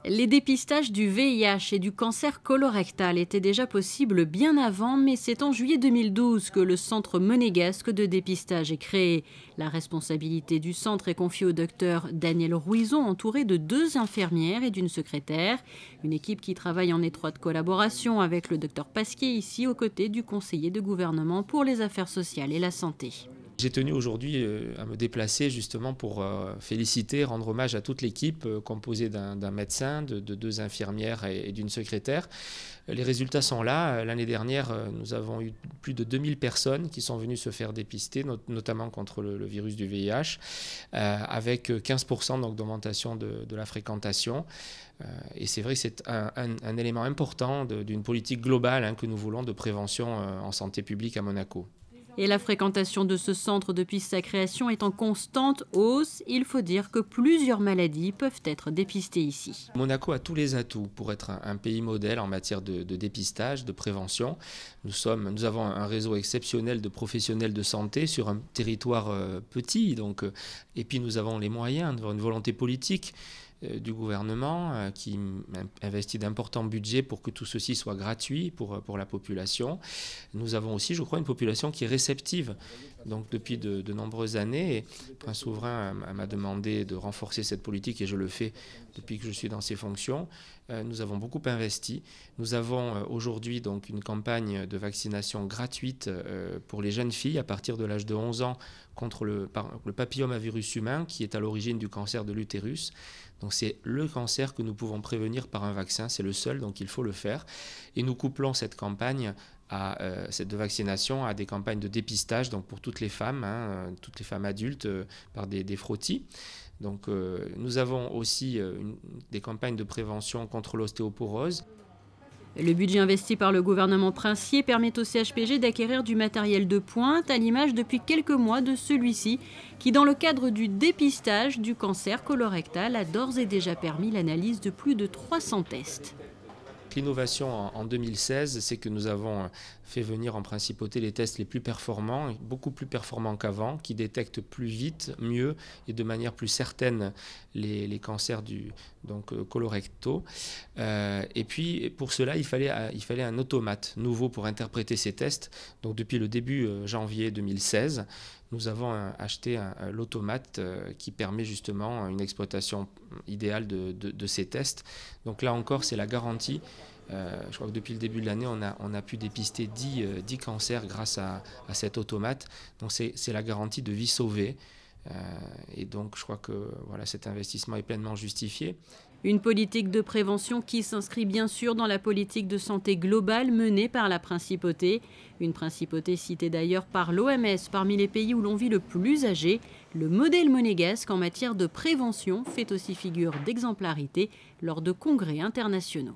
Les dépistages du VIH et du cancer colorectal étaient déjà possibles bien avant, mais c'est en juillet 2012 que le centre monégasque de dépistage est créé. La responsabilité du centre est confiée au docteur Daniel Rouison, entouré de 2 infirmières et d'une secrétaire. Une équipe qui travaille en étroite collaboration avec le docteur Pasquier, ici aux côtés du conseiller de gouvernement pour les affaires sociales et la santé. J'ai tenu aujourd'hui à me déplacer justement pour féliciter, rendre hommage à toute l'équipe composée d'un médecin, de 2 infirmières et d'une secrétaire. Les résultats sont là. L'année dernière, nous avons eu plus de 2000 personnes qui sont venues se faire dépister, notamment contre le virus du VIH, avec 15% donc d'augmentation de la fréquentation. Et c'est vrai que c'est un élément important d'une politique globale que nous voulons de prévention en santé publique à Monaco. Et la fréquentation de ce centre depuis sa création est en constante hausse. Il faut dire que plusieurs maladies peuvent être dépistées ici. Monaco a tous les atouts pour être un pays modèle en matière de dépistage, de prévention. Nous avons un réseau exceptionnel de professionnels de santé sur un territoire petit. Et puis nous avons les moyens, une volonté politique du gouvernement qui investit d'importants budgets pour que tout ceci soit gratuit pour la population. Nous avons aussi, je crois, une population qui est réceptive. Donc depuis de nombreuses années, et le prince souverain m'a demandé de renforcer cette politique et je le fais depuis que je suis dans ces fonctions. Nous avons beaucoup investi. Nous avons aujourd'hui donc une campagne de vaccination gratuite pour les jeunes filles à partir de l'âge de 11 ans contre le papillomavirus humain qui est à l'origine du cancer de l'utérus. Donc c'est le cancer que nous pouvons prévenir par un vaccin, c'est le seul, donc il faut le faire. Et nous couplons cette campagne de vaccination à des campagnes de dépistage donc pour toutes les femmes adultes par des frottis. Donc nous avons aussi des campagnes de prévention contre l'ostéoporose. Le budget investi par le gouvernement princier permet au CHPG d'acquérir du matériel de pointe, à l'image depuis quelques mois de celui-ci, qui dans le cadre du dépistage du cancer colorectal a d'ores et déjà permis l'analyse de plus de 300 tests. L'innovation en 2016, c'est que nous avons fait venir en principauté les tests les plus performants, beaucoup plus performants qu'avant, qui détectent plus vite, mieux et de manière plus certaine les cancers colorectaux. Et puis pour cela, il fallait un automate nouveau pour interpréter ces tests. Donc depuis le début janvier 2016, nous avons acheté l'automate qui permet justement une exploitation idéale de ces tests. Donc là encore, c'est la garantie. Je crois que depuis le début de l'année, on a pu dépister 10 cancers grâce à cet automate. Donc c'est la garantie de vie sauvée. Et donc je crois que voilà, cet investissement est pleinement justifié. Une politique de prévention qui s'inscrit bien sûr dans la politique de santé globale menée par la principauté. Une principauté citée d'ailleurs par l'OMS parmi les pays où l'on vit le plus âgé. Le modèle monégasque en matière de prévention fait aussi figure d'exemplarité lors de congrès internationaux.